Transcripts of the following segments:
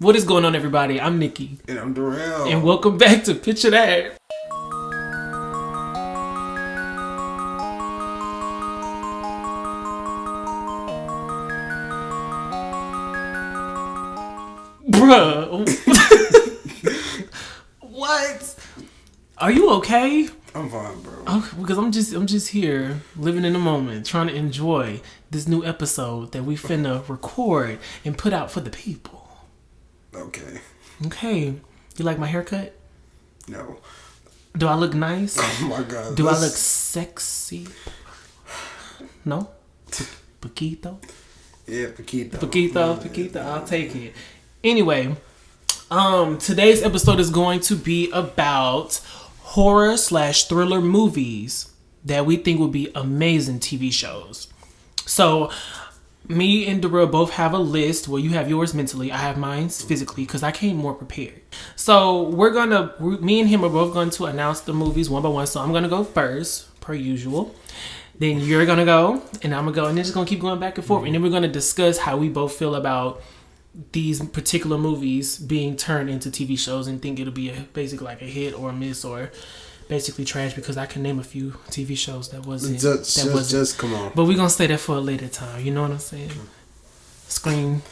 What is going on, everybody? I'm Nikki. And I'm Darrell. And welcome back to Picture That. Bruh. What? Are you okay? I'm fine, bro. Okay, because I'm just here, living in the moment, trying to enjoy this new episode that we finna record and put out for the people. Okay. You like my haircut? No. Do I look nice? Oh my God. Do I look sexy? No? Poquito? Yeah, Poquito. Poquito. I'll take it. Anyway, today's episode is going to be about horror/thriller movies that we think would be amazing TV shows. So, me and Darrell both have a list. Well, you have yours mentally. I have mine physically because I came more prepared. So, me and him are both going to announce the movies one by one. So, I'm going to go first, per usual. Then you're going to go, and I'm going to go. And then just going to keep going back and forth. And then we're going to discuss how we both feel about these particular movies being turned into TV shows and think it'll be basically like a hit or a miss or basically trash, because I can name a few TV shows that wasn't. Just come on. But we're gonna stay there for a later time. You know what I'm saying? Scream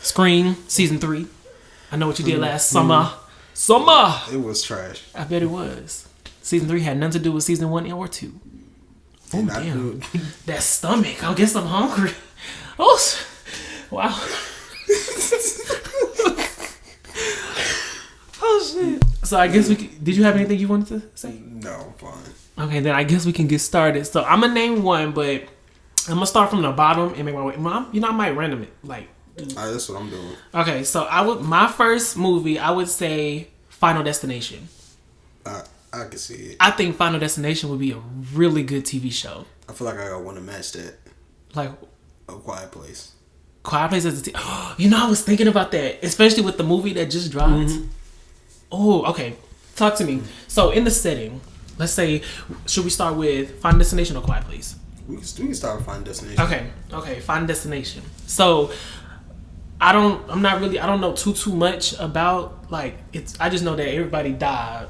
season 3. I know what you did last summer. It was trash. I bet it was. Season 3 had nothing to do with season 1 or 2. Oh damn! That stomach. I guess I'm hungry. Oh wow. Oh shit. So I guess did you have anything you wanted to say? No, I'm fine. Okay, then I guess we can get started. So I'm gonna name one, but I'm gonna start from the bottom and make my way. I might random it. Like, that's what I'm doing. Okay, so my first movie, I would say Final Destination. I can see it. I think Final Destination would be a really good TV show. I feel like I want to match that. Like A Quiet Place. Quiet Place is I was thinking about that, especially with the movie that just dropped. Mm-hmm. Oh, okay. Talk to me. So, in the setting, let's say, should we start with Final Destination or Quiet Place? We can start with Final Destination. Okay. Final Destination. So, I don't know too much about, I just know that everybody died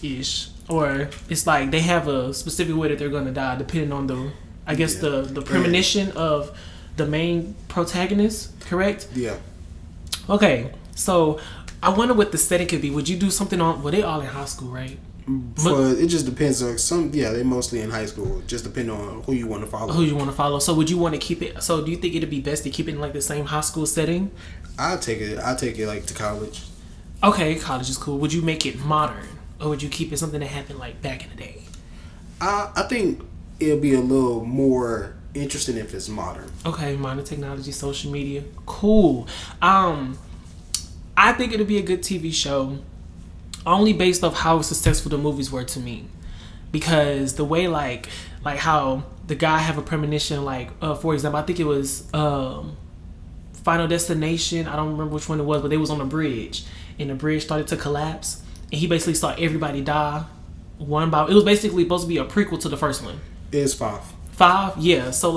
ish, or it's like they have a specific way that they're gonna die depending on the premonition of the main protagonist, correct? Yeah. Okay, so I wonder what the setting could be. Would you do something they all in high school, right? It just depends on they mostly in high school. Just depending on who you want to follow. So would you want to keep it? So do you think it'd be best to keep it in like the same high school setting? I'll take it like to college. Okay, college is cool. Would you make it modern, or would you keep it something that happened like back in the day? I think it'll be a little more interesting if it's modern. Okay, modern technology, social media, cool. I think it'll be a good TV show, only based off how successful the movies were to me, because the way like how the guy have a premonition, for example, I think it was Final Destination. I don't remember which one it was, but they was on a bridge, and the bridge started to collapse, and he basically saw everybody die one by. It was basically supposed to be a prequel to the first one. It's 5. 5, yeah. So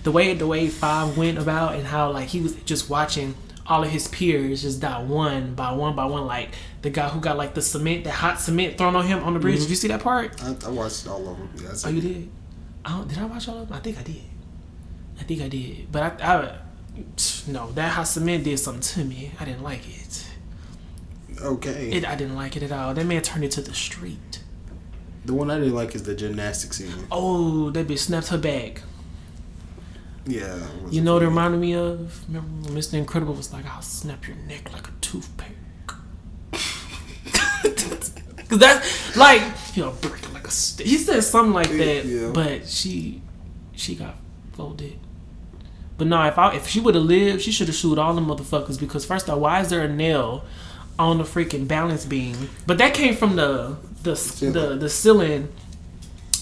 the way 5 went about, and how he was just watching all of his peers just die one by one, like the guy who got the hot cement thrown on him on the bridge. Mm-hmm. Did you see that part? I watched all of them. Yeah, you did? Did I watch all of them? I think I did. But no, that hot cement did something to me. I didn't like it. Okay. I didn't like it at all. That man turned it to the street. The one I didn't like is the gymnastics scene. Oh, that bitch snapped her back. Yeah. You know what it reminded me of? Remember when Mr. Incredible was like, I'll snap your neck like a toothpick. Because that's break it like a stick. He said something like that, yeah. But she got folded. But no, if she would have lived, she should have sued all the motherfuckers, because first off, why is there a nail on the freaking balance beam? But that came from the ceiling.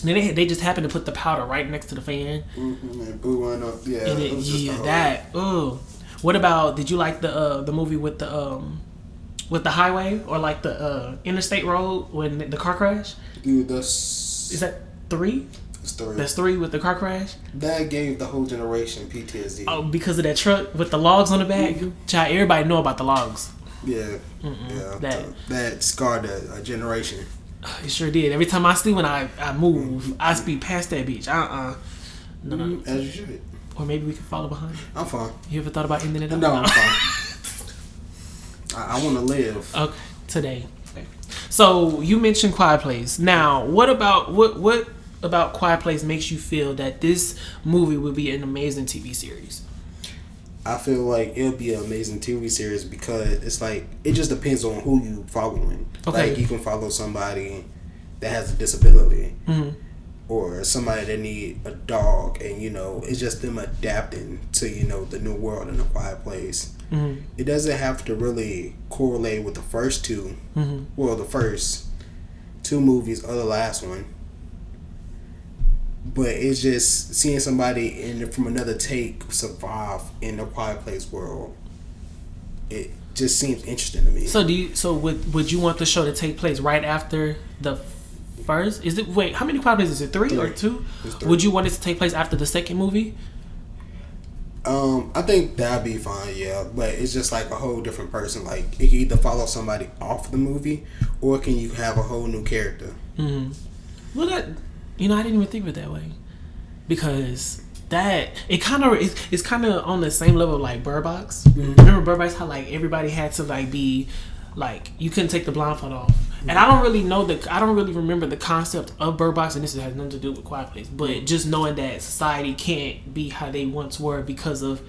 Then they just happened to put the powder right next to the fan. Mm-hmm, and blew one up. Yeah. And what about? Did you like the movie with the highway, or the interstate road when the car crash? Dude, is that 3? That's 3 with the car crash. That gave the whole generation PTSD. Oh, because of that truck with the logs on the back. Mm-hmm. Child, everybody know about the logs. Yeah, yeah. That scarred a generation. It sure did. Every time I see when I move, I speed past that bitch. No. As you should. Or maybe we can follow behind it. I'm fine. You ever thought about ending it up? No, I'm fine. I want to live. Okay, today. Okay. So you mentioned Quiet Place. Now, what about Quiet Place makes you feel that this movie would be an amazing TV series? I feel like it'll be an amazing TV series because it's like it just depends on who you following. Okay. Like you can follow somebody that has a disability, or somebody that need a dog, and it's just them adapting to the new world in a quiet place. It doesn't have to really correlate with the first two. Well, the first two movies or the last one. But it's just seeing somebody from another take survive in the quiet place world. It just seems interesting to me. So would you want the show to take place right after the first? How many quiet places is it? Three or two? Would you want it to take place after the second movie? I think that'd be fine, yeah. But it's just like a whole different person. Like it can either follow somebody off the movie, or can you have a whole new character? Well, I didn't even think of it that way, because it's kind of on the same level like Bird Box. Remember Bird Box? How like everybody had to like be like you couldn't take the blindfold off. And I don't really remember the concept of Bird Box, and this has nothing to do with Quiet Place. But just knowing that society can't be how they once were because of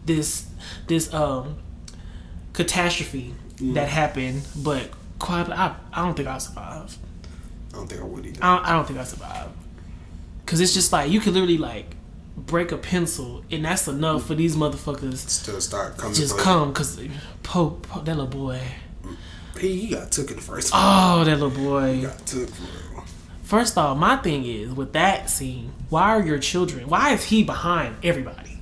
this catastrophe that happened. But Quiet Place, I don't think I'll survive. I don't think I would either. I don't think I survive. Cause it's just like you could literally like break a pencil, and that's enough for these motherfuckers to start coming. Just come, cause Pope, that little boy. He got took in the first. Oh, that little boy. He got took for real. First off, my thing is with that scene. Why are your children? Why is he behind everybody?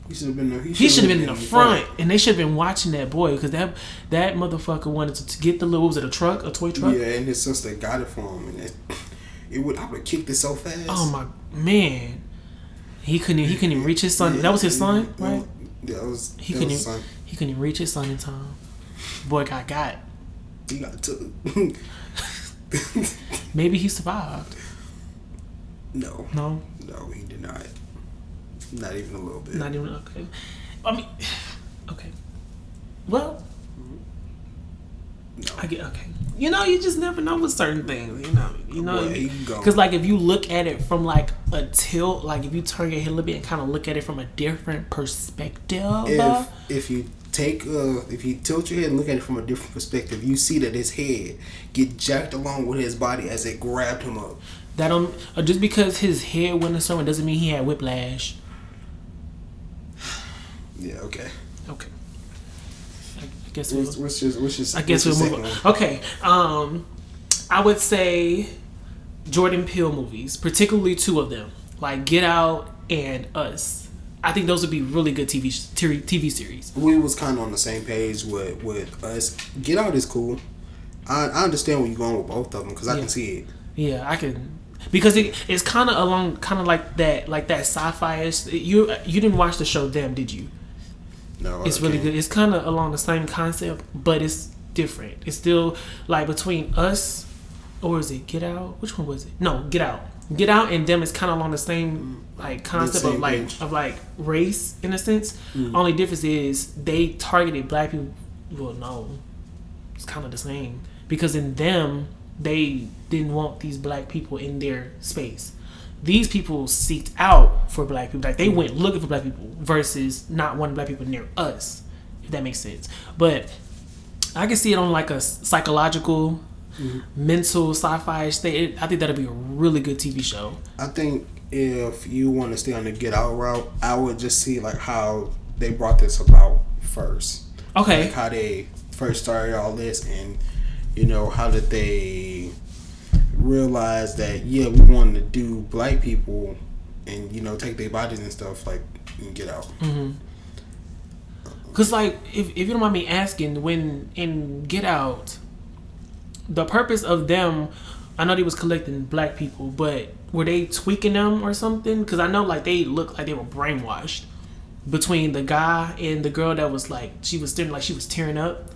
He should have been. He should have been in the front, and they should have been watching that boy, because that motherfucker wanted to get the little. What was it, a toy truck? Yeah, and his sister got it for him, and I would have kicked it so fast. Oh my man, he couldn't even reach his son. That was his son, right? Yeah, that was his son. He couldn't even reach his son in time. Boy got. He got took. Maybe he survived. No, he did not. Not even a little bit. Not even okay. I mean, okay. Well, no. I get okay. You just never know with certain things. Because like if you look at it from like a tilt, like if you turn your head a little bit and kind of look at it from a different perspective. If you tilt your head and look at it from a different perspective, you see that his head get jacked along with his body as it grabbed him up. Just because his head went a certain doesn't mean he had whiplash. Yeah. Okay. I guess I guess we'll move on. Okay. I would say Jordan Peele movies, particularly two of them, like Get Out and Us. I think those would be really good TV series. We was kind of on the same page with Us. Get Out is cool. I understand where you're going with both of them because I can see it. Yeah, I can. Because it's kind of like that sci-fi-ish. You didn't watch the show Them, did you? No, it's really good. It's kind of along the same concept, but it's different. It's still like between Us, or is it Get Out? Which one was it? No, Get Out. Get Out and Them is kind of along the same like concept of race in a sense. Only difference is they targeted black people. Well, no, it's kind of the same because in Them they didn't want these black people in their space. These people seeked out for black people. Like they went looking for black people versus not wanting black people near us, if that makes sense. But I can see it on like a psychological, mental sci-fi state. I think that'd be a really good TV show. I think if you want to stay on the Get Out route, I would just see like how they brought this about first. Okay. Like how they first started all this, and how did they realize that we wanted to do black people and take their bodies and stuff like and Get Out. Cause like if you don't mind me asking, when in Get Out, the purpose of them, I know they was collecting black people, but were they tweaking them or something? Cause I know like they looked like they were brainwashed between the guy and the girl that was like she was tearing up.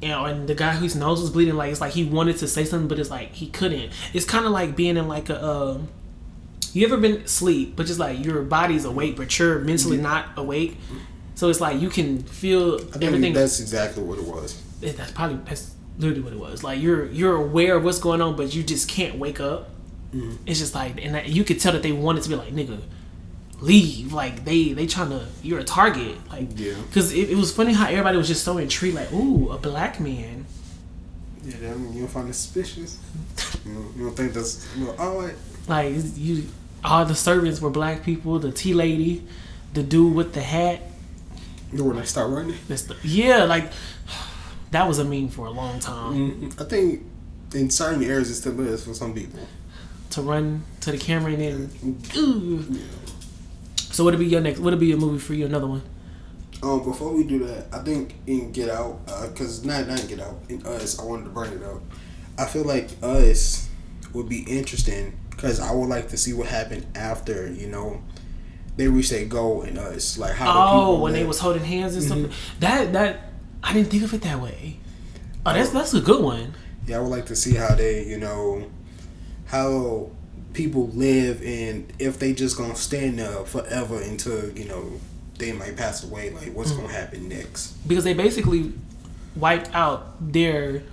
and the guy whose nose was bleeding, like it's like he wanted to say something, but it's like he couldn't. It's kind of like being in like a. You ever been asleep, but just like your body's awake, but you're mentally not awake. So it's like you can feel everything. That's exactly what it was. That's literally what it was. Like you're aware of what's going on, but you just can't wake up. Mm-hmm. It's just like, and you could tell that they wanted to be like, nigga, leave. Like they trying to, you're a target. Like, because it was funny how everybody was just so intrigued. Like, ooh, a black man. Yeah, you don't find it suspicious. You don't think that's all right. Like all the servants were black people. The tea lady, the dude with the hat. When they start running. Like that was a meme for a long time. Mm-hmm. I think in certain areas it still is for some people. To run to the camera and then. Ooh. Yeah. So what'll be your next? What'll be a movie for you? Another one. Before we do that, I think in Get Out, because not in Get Out, in Us, I wanted to bring it up. I feel like Us would be interesting because I would like to see what happened after, they reached their goal in Us. Like how the people when they was holding hands and stuff. That I didn't think of it that way. Oh, that's a good one. Yeah, I would like to see how they, how people live and if they just gonna stand there forever until, they might pass away. Like what's gonna happen next? Because they basically wiped out their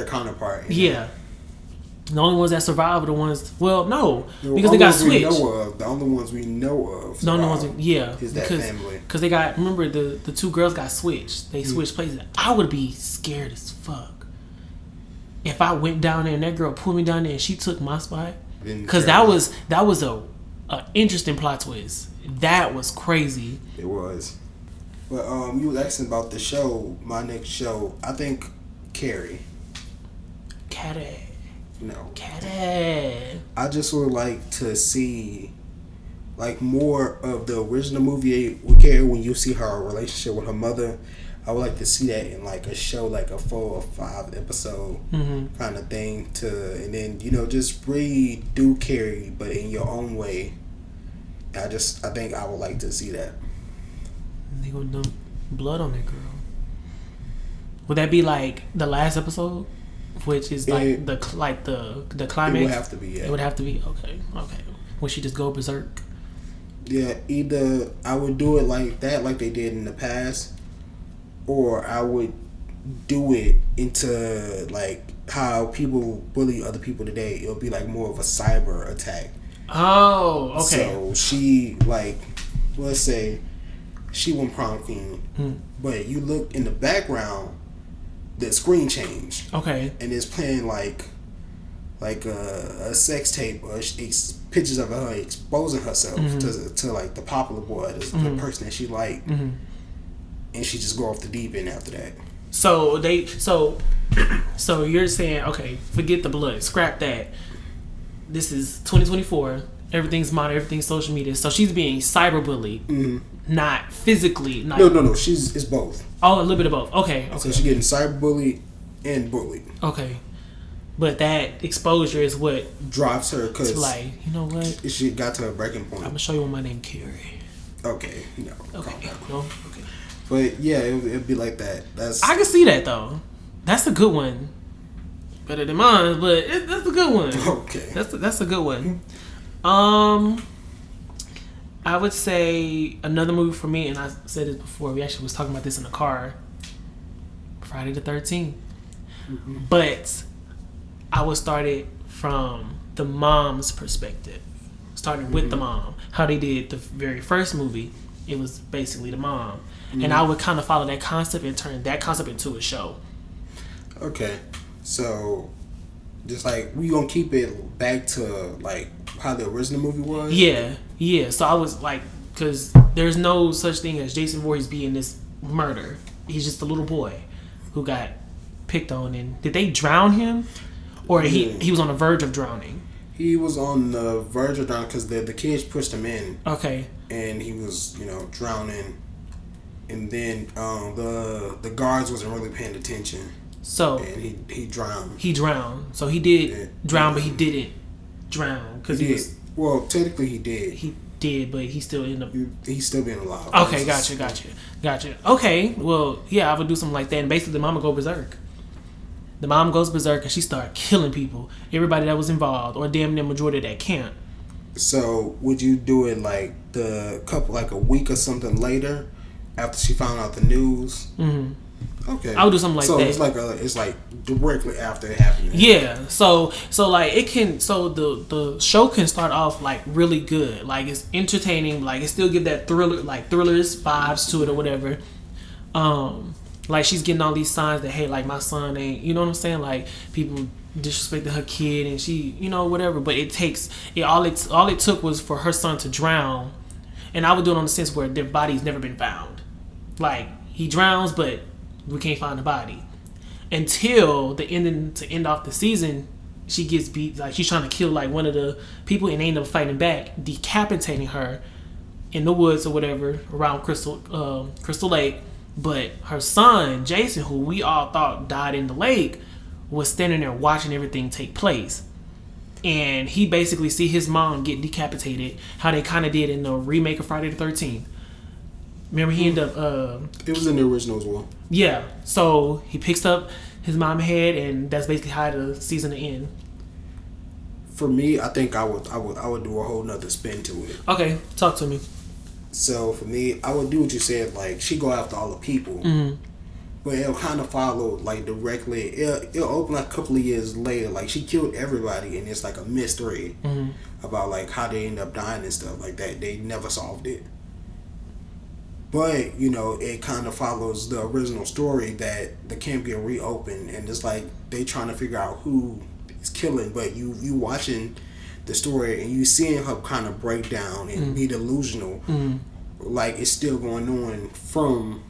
counterpart. Yeah. The only ones that survived were the ones. Well, no, because they got switched. The only ones we know of. The only ones, is that family. Because they got. Remember, the two girls got switched. They switched places. I would be scared as fuck if I went down there and that girl pulled me down there and she took my spot. Because that was a interesting plot twist. That was crazy. It was. But you was asking about the show. My next show, I think Carrie. Carrie. No. Carrie. I just would like to see like more of the original movie with Carrie when you see her relationship with her mother. I would like to see that in like a show, like a 4 or 5 episode kind of thing and then, just redo Carrie, but in your own way. I think I would like to see that. They gonna dump blood on that girl. Would that be like the last episode? Which is like the climax? It would have to be, yeah. It would have to be, okay. Would she just go berserk? Yeah, either I would do it like that, like they did in the past, or I would do it into like how people bully other people today. It'll be like more of a cyber attack. Oh, okay. So she let's say she went prom queen, but you look in the background, the screen changed. Okay. And it's playing like a sex tape or pictures of her exposing herself to like the popular boy, the person that she liked. Mm-hmm. And she just go off the deep end after that. So you're saying, okay, forget the blood, scrap that. This is 2024. Everything's modern. Everything's social media. So she's being cyberbullied, not physically. No. It's both. Oh, a little bit of both. Okay. So she's getting cyberbullied and bullied. Okay. But that exposure is what drives her. Cause like, you know what? She got to a breaking point. I'm gonna show you what my name Carrie. Okay. No. Okay. No. Okay. But yeah, it'd be like that. I can see that though. That's a good one. Better than mine, but that's a good one. Okay. That's a good one. I would say another movie for me, and I said this before. We actually was talking about this in the car. Friday the 13th. Mm-hmm. But I would start it from the mom's perspective. Starting with the mom. How they did the very first movie. It was basically the mom. Mm-hmm. And I would kind of follow that concept and turn that concept into a show. Okay. So, just like, we gonna keep it back to, like, how the original movie was? Yeah. So I was like, because there's no such thing as Jason Voorhees being this murder. He's just a little boy who got picked on. And did they drown him? Or he was on the verge of drowning? He was on the verge of drowning because the kids pushed him in. Okay. And he was, drowning. And then the guards wasn't really paying attention. So and he drowned. He drowned. So he did drown, but he didn't drown because he was. Well, technically he did. He did, but he still ended up. He's still being alive. Okay, gotcha. Okay, well, yeah, I would do something like that, and basically, the mama go berserk. The mom goes berserk and she started killing people, everybody that was involved, or damn near majority of that camp. So would you do it like a week or something later, after she found out the news? Mm-hmm. Okay, I would do something like that. So it's like directly after it happened. Yeah. So like it can. So the show can start off like really good. Like it's entertaining. Like it still give that thrillers vibes to it or whatever. Like she's getting all these signs that, hey, like my son ain't, you know what I'm saying? Like people disrespecting her kid and she, you know, whatever. But all it took was for her son to drown, and I would do it on the sense where their body's never been found. Like he drowns, but we can't find the body until the ending to end off the season. She gets beat, like she's trying to kill like one of the people and they end up fighting back, decapitating her in the woods or whatever around Crystal Lake. But her son, Jason, who we all thought died in the lake, was standing there watching everything take place. And he basically see his mom get decapitated, how they kind of did in the remake of Friday the 13th. Remember, he ended up... it was in the original as well. Yeah. So he picks up his mom's head, and that's basically how the season will end. For me, I think I would do a whole nother spin to it. Okay, talk to me. So for me, I would do what you said. Like she go after all the people, Mm-hmm. but it'll kind of follow like directly. It'll open like a couple of years later. Like she killed everybody, and it's like a mystery about like how they end up dying and stuff like that. They never solved it. But you know, it kind of follows the original story that the camp get reopened, and it's like they trying to figure out who is killing. But you watching the story and you seeing her kind of break down and be delusional, like it's still going on from,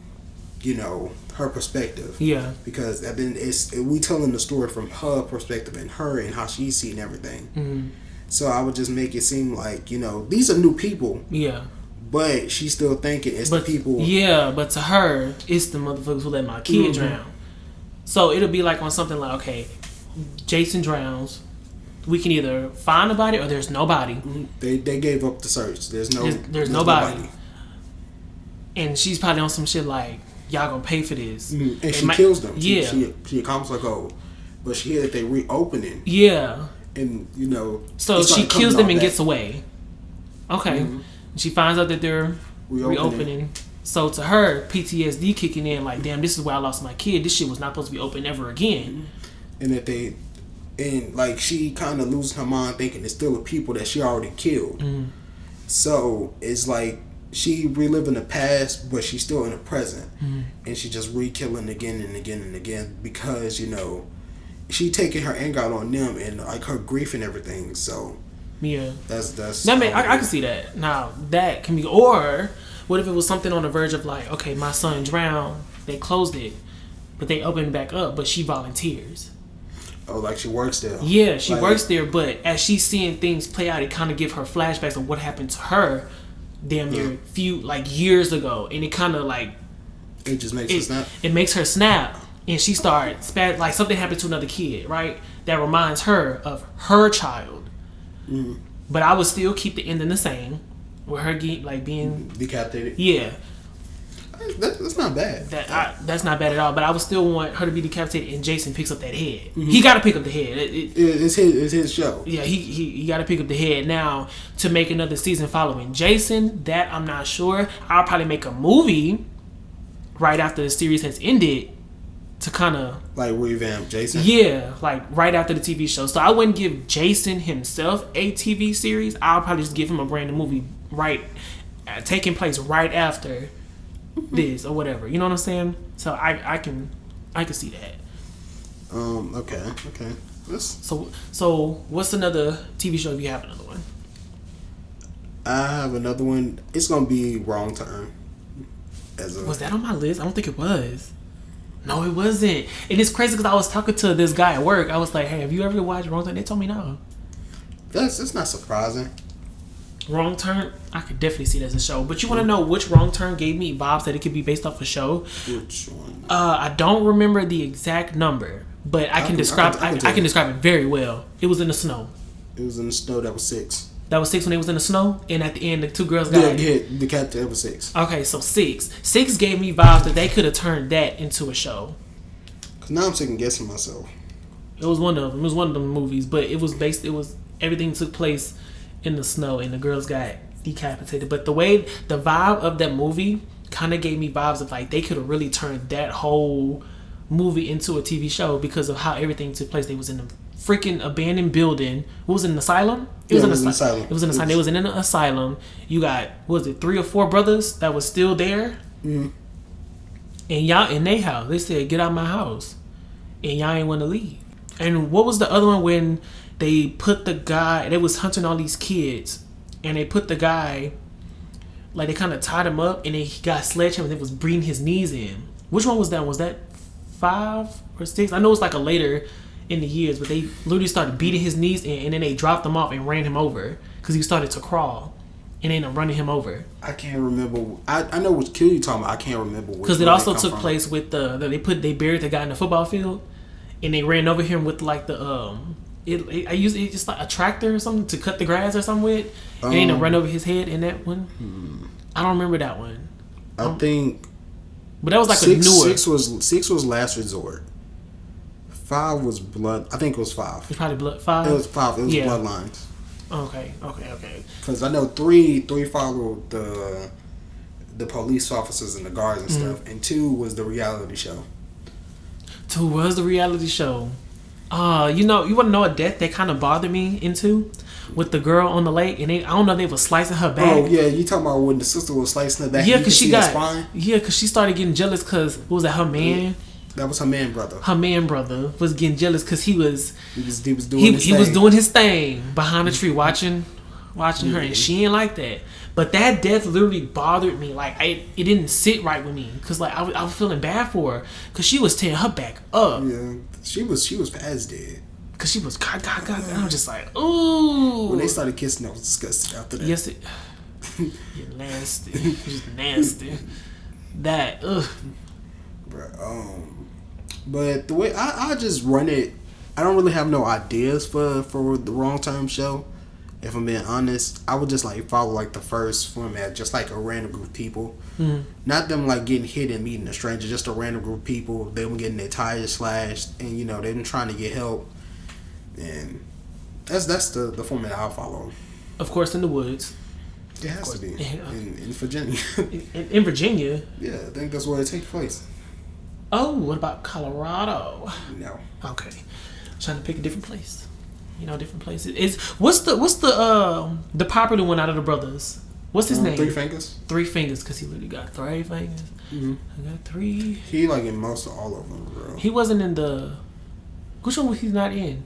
you know, her perspective. Yeah. Because we telling the story from her perspective and her and how she's seeing everything. Mm-hmm. So I would just make it seem like, you know, these are new people. Yeah. But she's still thinking it's the people. Yeah, but to her, it's the motherfuckers who let my kid drown. So it'll be like on something like, okay, Jason drowns. We can either find a body or there's no body. They gave up the search. There's nobody. And she's probably on some shit like, y'all gonna pay for this. And she kills them. Yeah. She accomplishes her goal. But she hear that they reopening. Yeah. And, you know. So she kills them and gets away. Okay. Mm-hmm. She finds out that they're reopening. So to her, PTSD kicking in like, damn, this is where I lost my kid. This shit was not supposed to be open ever again. And that and like she kind of loses her mind thinking it's still the people that she already killed. So it's like she reliving the past, but she's still in the present. And she just re-killing again and again and again because, you know, she taking her anger out on them and like her grief and everything. So yeah, that's. I mean, I can see that. Now that can be, or what if it was something on the verge of like, okay, my son drowned, they closed it, but they opened it back up, but she volunteers. Oh, like she works there. Yeah, she works there, but as she's seeing things play out, it kind of give her flashbacks of what happened to her, damn near years ago, and it kind of like it just makes her snap. It makes her snap, and she starts like something happened to another kid, right? That reminds her of her child. But I would still keep the ending the same, with her being decapitated. Yeah, that's not bad. That's not bad at all. But I would still want her to be decapitated, and Jason picks up that head. He got to pick up the head. It's his show. Yeah, he got to pick up the head now to make another season following Jason. That I'm not sure. I'll probably make a movie right after the series has ended to kind of like revamp Jason. Yeah, like right after the TV show. So I wouldn't give Jason himself a TV series. I'll probably just give him a brand new movie taking place right after this or whatever. You know what I'm saying? So I can see that. Okay. So what's another TV show if you have another one? I have another one. It's gonna be Wrong Turn. Was that on my list? I don't think it was. No, it wasn't. And it's crazy because I was talking to this guy at work. I was like, hey, have you ever watched Wrong Turn? They told me no. It's not surprising. Wrong Turn, I could definitely see it as a show. But you want to know which Wrong Turn gave me vibes that it could be based off a show? Which one? I don't remember the exact number, but I can describe it very well. It was in the snow. It was in the snow. That was 6. That was 6 when it was in the snow, and at the end, the 2 girls died. Yeah, the captain was 6. Okay, so 6. 6 gave me vibes that they could have turned that into a show. Cause now I'm second guessing myself. It was one of them. It was one of the movies, but it was based. It was everything took place in the snow, and the girls got decapitated. But the vibe of that movie kind of gave me vibes of like they could have really turned that whole movie into a TV show because of how everything took place. They was in a freaking abandoned building. What was it, an asylum? It was an asylum. It was an asylum. They was in an asylum. You got, what was it, 3 or 4 brothers that was still there? Mm-hmm. And y'all in their house. They said, get out of my house. And y'all ain't want to leave. And what was the other one when they put the guy, they was hunting all these kids, and they put the guy, like they kind of tied him up, and he got sledgehammer and they was breathing his knees in. Which one was that? Was that 5 or 6? I know it's like a later in the years, but they literally started beating his knees in, and then they dropped him off and ran him over because he started to crawl, and they ended up running him over. I can't remember. I know which kill you talking about. I can't remember which. Because it also took place with they buried the guy in the football field, and they ran over him with like the I used it just like a tractor or something to cut the grass or something with, and they ended up run over his head in that one. I don't remember that one. I think, but that was like a newer. 6 was Last Resort. 5 was Blood. I think it was 5. It's probably Blood 5. It was 5. It was Bloodlines. Okay. Because I know 3 followed the police officers and the guards and stuff, and 2 was the reality show. 2 was the reality show. You want to know a death that kind of bothered me into with the girl on the lake, and I don't know if they were slicing her back. Oh yeah, you talking about when the sister was slicing her back? Yeah, because she started getting jealous because what was that, her man? That was her man brother. Her man brother was getting jealous because he was doing his thing behind the tree watching her, and she ain't like that. But that death literally bothered me. Like it didn't sit right with me because like I was feeling bad for her because she was tearing her back up. Yeah, she was past dead. Cause she was God. And I was just like, ooh. When they started kissing, I was disgusted after that. Yes, you're nasty. Just nasty. That Bruh, but the way I just run it, I don't really have no ideas for the Wrong Term show. If I'm being honest, I would just like follow like the first format, just like a random group of people. Mm-hmm. Not them like getting hit and meeting a stranger, just a random group of people. They were getting their tires slashed, and they've been trying to get help. And that's the format I'll follow. Of course, in the woods. It has to be in Virginia. in Virginia. Yeah, I think that's where it takes place. Oh, what about Colorado? No. Okay, I'm trying to pick a different place. Different places. What's the popular one out of the brothers? What's his name? 3 Fingers. 3 Fingers, because he literally got 3 fingers. Mm-hmm. I got 3. He like in most of all of them, bro. He wasn't in the. Which one was he not in?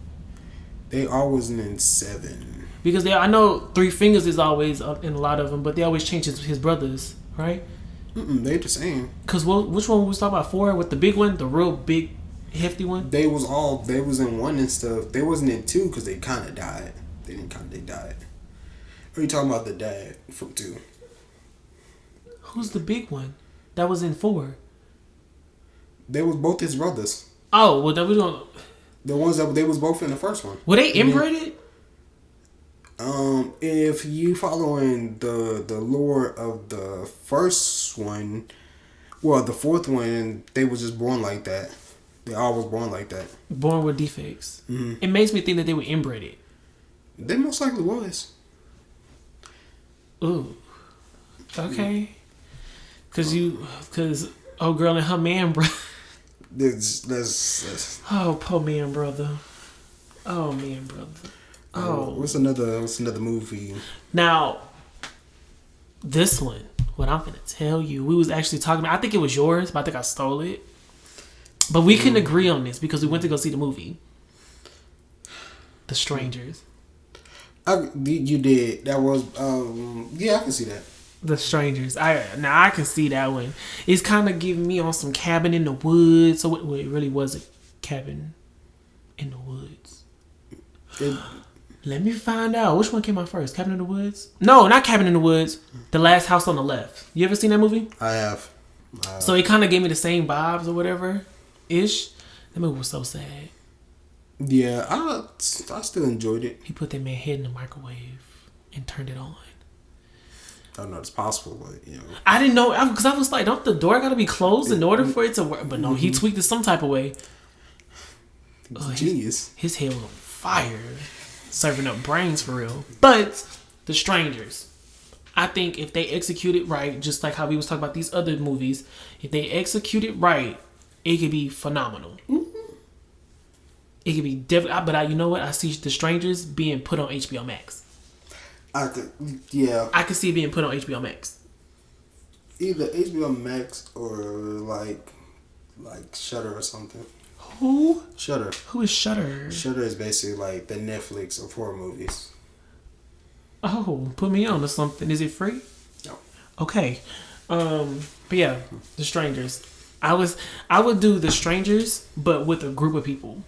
They always in 7. Because I know 3 Fingers is always in a lot of them, but they always change his brothers, right? They're the same. Cause which one was talking about 4 with the big one, the real big, hefty one? They was in 1 and stuff. They wasn't in 2 because they kind of died. They died. Or are you talking about the dad from 2? Who's the big one that was in 4? They was both his brothers. Oh well, then we don't. The ones that they was both in the first one. Were they inbred? If you following the lore of the first one, well, the 4th one, they was just born like that. They all was born like that. Born with defects. Mm-hmm. It makes me think that they were inbred. They most likely was. Ooh. Okay. Cause old girl and her man, bro. Oh, poor man, brother. Oh, man, brother. Oh. What's another movie? Now, this one, what I'm gonna tell you, we was actually talking about, I think it was yours, but I think I stole it. But we couldn't agree on this because we went to go see the movie. The Strangers. You did. That was I can see that. The Strangers. I can see that one. It's kind of giving me on some Cabin in the Woods. So it really was a Cabin in the Woods. Let me find out. Which one came out first? Cabin in the Woods? No, not Cabin in the Woods. The Last House on the Left. You ever seen that movie? I have. So it kind of gave me the same vibes or whatever. Ish. That movie was so sad. Yeah, I still enjoyed it. He put that man's head in the microwave and turned it on. I don't know it's possible, but I didn't know because I was like, don't the door gotta be closed in order for it to work? But no, he tweaked it some type of way. Genius. His head was on fire, serving up brains for real. But The Strangers, I think if they execute it right, just like how we was talking about these other movies, if they execute it right, it could be phenomenal. It could be definitely. But you know what? I see The Strangers being put on HBO Max. I could see it being put on HBO Max. Either HBO Max or like Shudder or something. Who? Shudder. Who is Shudder? Shudder is basically like the Netflix of horror movies. Oh, put me on to something. Is it free? No. Okay. But yeah, The Strangers. I would do The Strangers, but with a group of people.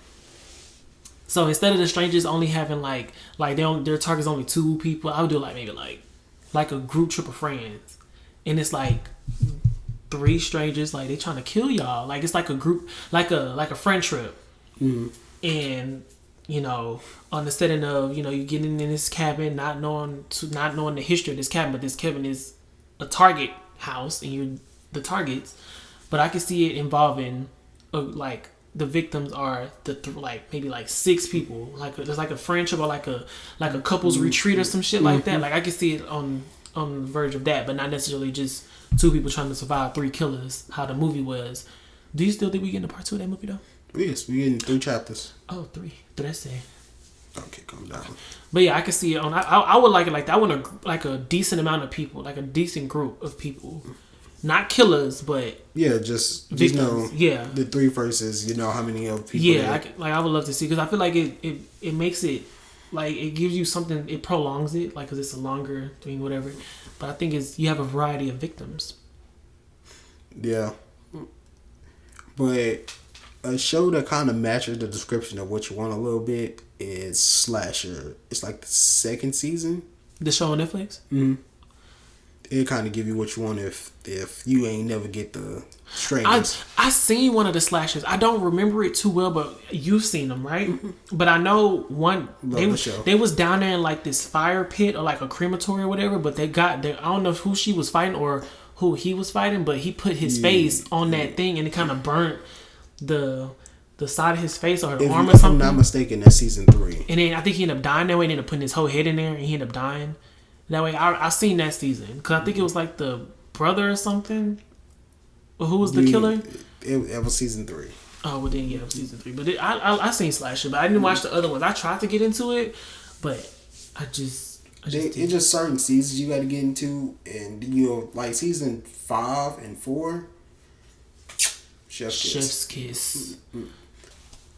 So instead of The Strangers only having like their target's only 2 people, I would do maybe a group trip of friends, and it's like 3 strangers, like they trying to kill y'all. Like it's like a group, like a friend trip, and on the setting of you getting in this cabin, not knowing the history of this cabin, but this cabin is a target house, and you're the targets. But I can see it involving the victims are maybe 6 people. There's like a friendship or like a couples retreat or some shit like that. Like I can see it on the verge of that, but not necessarily just 2 people trying to survive 3 killers. How the movie was. Do you still think we getting a part 2 of that movie though? Yes, we getting 3 chapters. Oh, 3. Did I say? Okay, calm down. But yeah, I can see it on. I would like it like that. I want a decent amount of people, like a decent group of people. Not killers, but just victims. The 3 versus how many of people. Yeah, I would love to see, because I feel like it makes it it gives you something. It prolongs it, because it's a longer thing, whatever. But I think you have a variety of victims. Yeah, but a show that kind of matches the description of what you want a little bit is Slasher. It's like the 2nd season. The show on Netflix. Mm-hmm. It kind of give you what you want if you ain't never get the Strangers. I seen one of the slashers. I don't remember it too well, but you've seen them, right? Mm-hmm. But I know one. They was down there in this fire pit or a crematory or whatever. But I don't know who she was fighting or who he was fighting, but he put his face on that thing and it kind of burnt the side of his face or her arm or something. If I'm not mistaken, that's season 3. And then I think he ended up dying that way. And ended up putting his whole head in there, and he ended up dying. That way, I seen that season because I think it was the brother or something. Or who was the killer? It was season 3. Oh well, then yeah, it was season 3. But I seen Slasher, but I didn't watch the other ones. I tried to get into it, but I just it's just certain seasons you got to get into, and season 5 and 4. Chef's Kiss.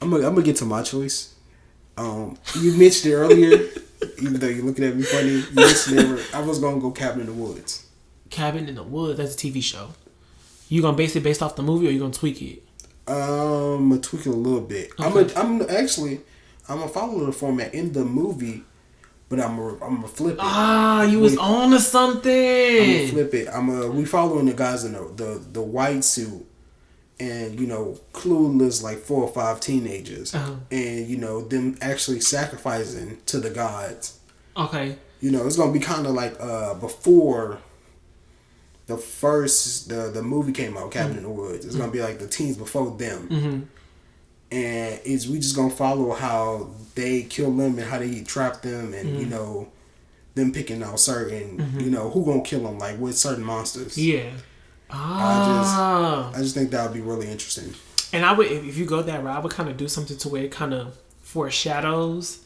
I'm gonna get to my choice. You mentioned it earlier. Even though you're looking at me funny, I was gonna go Cabin in the Woods. Cabin in the Woods. That's a TV show. You gonna base it based off the movie, or you gonna tweak it? I'm gonna tweak it a little bit. Okay. I'm gonna follow the format in the movie, but I'm gonna flip it. You was on to something. I'm gonna flip it. We following the guys in the white suit. And clueless 4 or 5 teenagers, and them actually sacrificing to the gods. Okay. It's gonna be kind of before the movie came out, Cabin in the Woods. It's gonna be the teens before them, and we just gonna follow how they kill them and how they trap them, and them picking out certain who gonna kill them, with certain monsters. Yeah. I just think that would be really interesting. And I would, if you go that route, I would kind of do something to where it kind of foreshadows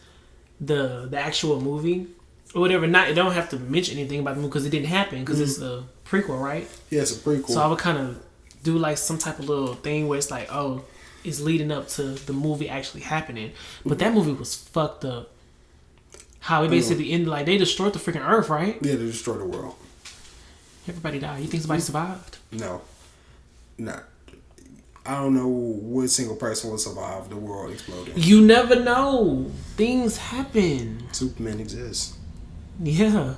the actual movie or whatever. It don't have to mention anything about the movie because it didn't happen because it's a prequel, right? Yeah, it's a prequel. So I would kind of do some type of little thing where it's it's leading up to the movie actually happening. But that movie was fucked up. How it basically ended, they destroyed the freaking earth, right? Yeah, they destroyed the world. Everybody died. You think somebody survived? No. Not. I don't know what single person will survive the world exploding. You never know. Things happen. Superman exists. Yeah.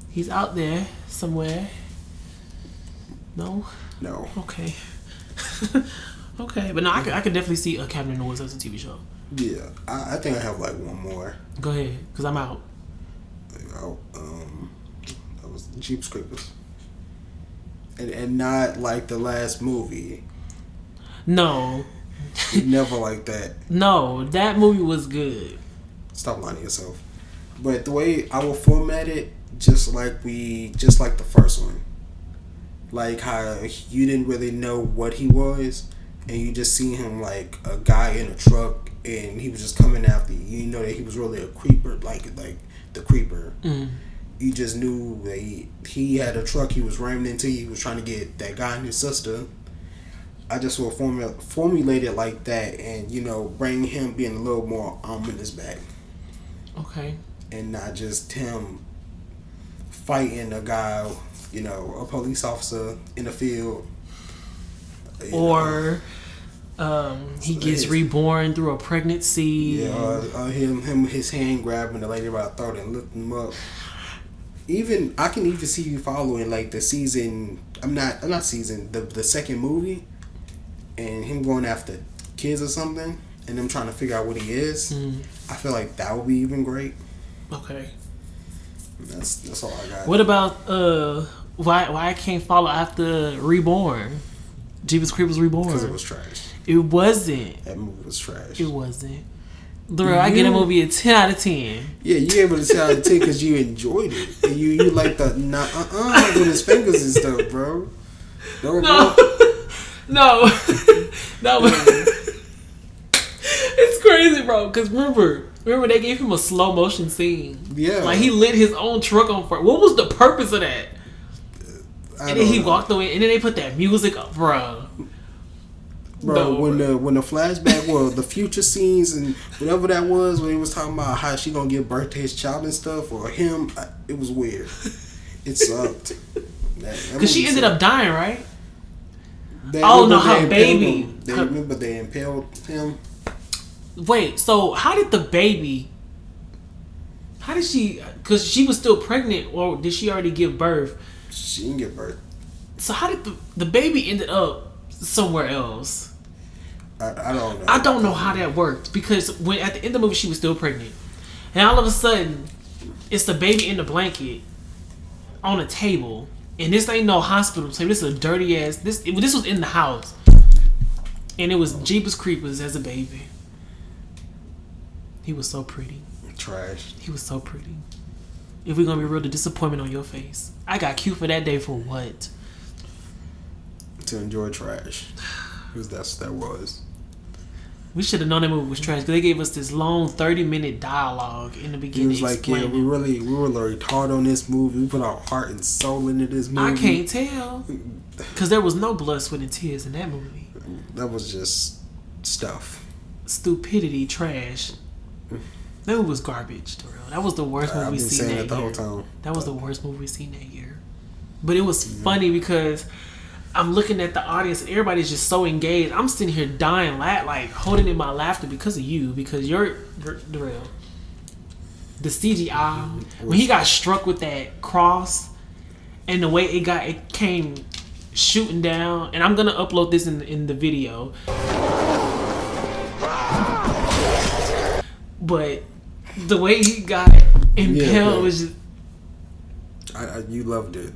He's out there somewhere. No? No. Okay. Okay. But no, I could definitely see a Cabin in the Woods as a TV show. Yeah. I think I have one more. Go ahead. Because I'm out. That was Jeep's Creepers. And not the last movie. No. You never like that. No, that movie was good. Stop lying to yourself. But the way I will format it, just like the first one, like how you didn't really know what he was, and you just see him like a guy in a truck, and he was just coming after you. You know that he was really a creeper, like the creeper. Mm. You just knew that he had a truck. He was ramming into you. He was trying to get that guy and his sister. I just will formulate it like that, and bring him being a little more ominous back. Okay. And not just him fighting a guy, a police officer in the field. Or he gets reborn through a pregnancy. Yeah, his hand grabbing the lady by the throat and lifting him up. Even I can even see you following like the season. The second movie, and him going after kids or something, and them trying to figure out what he is. Mm. I feel like that would be even great. Okay. That's all I got. What about why I can't follow after Reborn? Jeepers Creepers Reborn. Because it was trash. It wasn't. That movie was trash. It wasn't. I get a movie a 10 out of 10. Yeah, you gave it a 10 out of 10 because you enjoyed it. And you like the with his fingers and stuff, bro. No. It's crazy, bro. Because remember they gave him a slow motion scene. Yeah. Like he lit his own truck on fire. What was the purpose of that? And then he walked away, and then they put that music up, bro. When the flashback was the future scenes and whatever that was, when he was talking about how she gonna give birth to his child and stuff, or him, it was weird. It sucked. Because she ended up dying, right? Her baby. Remember they impaled him. Wait, so how did she? Because she was still pregnant, or did she already give birth? She didn't give birth. So how did the baby ended up somewhere else? I don't know. I don't know how that worked, because when at the end of the movie she was still pregnant, and all of a sudden it's the baby in the blanket on a table, and this ain't no hospital table. This is a dirty ass. This was in the house, and it was Jeepers Creepers as a baby. He was so pretty. Trash. He was so pretty. If we're gonna be real, the disappointment on your face. I got cute for that day for what? To enjoy trash. Because that was. We should have known that movie was trash, because they gave us this long 30-minute dialogue in the beginning. It was like, yeah, we were like hard on this movie. We put our heart and soul into this movie. I can't tell. Because there was no blood, sweat, and tears in that movie. That was just stuff. Stupidity, trash. That movie was garbage, Darrell. That was the worst movie we've seen that year. The whole time. That was the worst movie we've seen that year. But it was funny because I'm looking at the audience and everybody's just so engaged. I'm sitting here dying, like holding in my laughter because of you, because you're Darrell. The CGI when he got struck with that cross, and the way it came shooting down, and I'm gonna upload this in the video. But the way he got impaled was just... you loved it.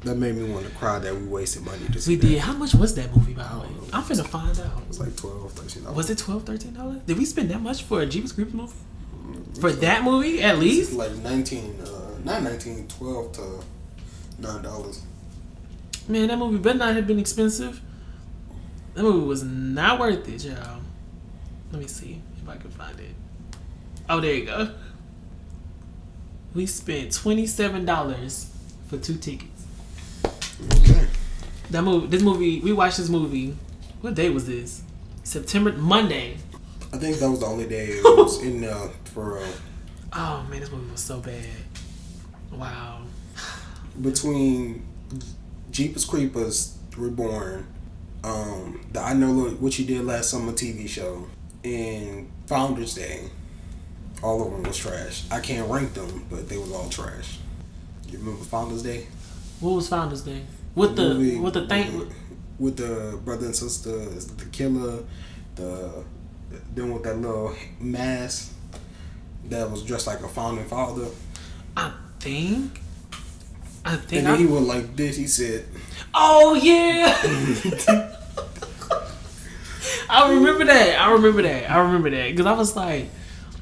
That made me want to cry that we wasted money to see. We did. How much was that movie, by the way? I'm finna find out. It was like $12, $13. Was it $12, $13? Did we spend that much for a Jeepers Creepers movie? For that movie, at least? Like $12 to $9. Man, that movie better not have been expensive. That movie was not worth it, y'all. Let me see if I can find it. Oh, there you go. We spent $27 for 2 tickets. Okay. We watched this movie. What day was this? Monday. I think that was the only day it was in for real. Oh man, this movie was so bad. Wow. Between Jeepers Creepers Reborn, the I Know What You Did Last Summer TV show, and Founders Day, all of them was trash. I can't rank them, but they was all trash. You remember Founders Day? What was Founders Day? With the thing with the brother and sister, the killer, then with that little mask that was dressed like a founding father. I think I think. And then he went like this. He said, "Oh yeah." I remember that because I was like,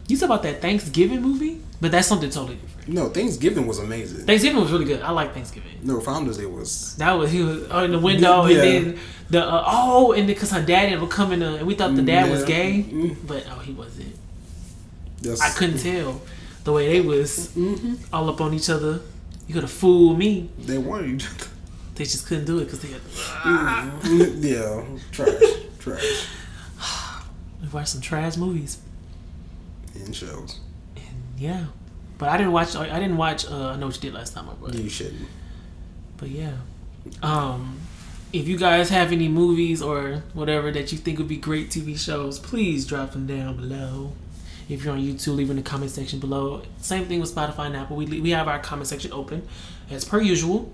"You talk about that Thanksgiving movie?" But that's something totally different. No, Thanksgiving was amazing. Thanksgiving was really good. I like Thanksgiving. No, Founders Day was. He was in the window, Yeah. and then because her dad ended up coming, and we thought the dad was gay, but he wasn't. I couldn't tell the way they was all up on each other. You could have fooled me. They wanted each other. They just couldn't do it because they had. Yeah, trash. We watched some trash movies And shows. Yeah, but I didn't watch. I know what you did last time, my brother. You shouldn't. But yeah, if you guys have any movies or whatever that you think would be great TV shows, please drop them down below. If you're on YouTube, leave in the comment section below. Same thing with Spotify and Apple. We have our comment section open as per usual.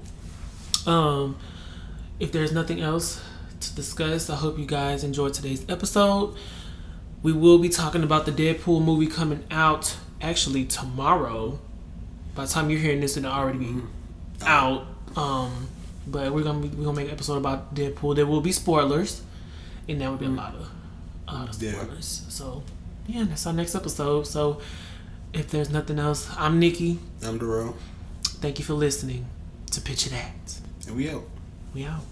If there's nothing else to discuss, I hope you guys enjoyed today's episode. We will be talking about the Deadpool movie coming out actually tomorrow. By the time you're hearing this, it'll already be out. But we're gonna make an episode about Deadpool. There will be spoilers, and there will be a lot of spoilers. Yeah. So yeah, that's our next episode. So if there's nothing else, I'm Nikki. I'm Darrell. Thank you for listening to Picture That. And we out. We out.